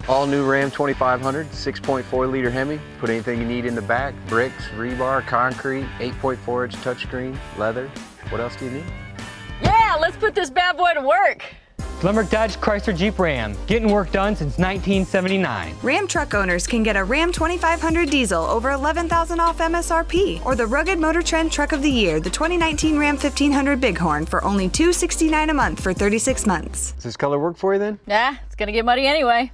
All new Ram 2500, 6.4 liter Hemi. Put anything you need in the back, bricks, rebar, concrete, 8.4 inch touchscreen, leather. What else do you need? Yeah, let's put this bad boy to work. Glenbrook Dodge Chrysler Jeep Ram, getting work done since 1979. Ram truck owners can get a Ram 2500 diesel over $11,000 off MSRP, or the Rugged Motor Trend Truck of the Year, the 2019 Ram 1500 Bighorn, for only $269 a month for 36 months. Does this color work for you then? Yeah, it's gonna get muddy anyway.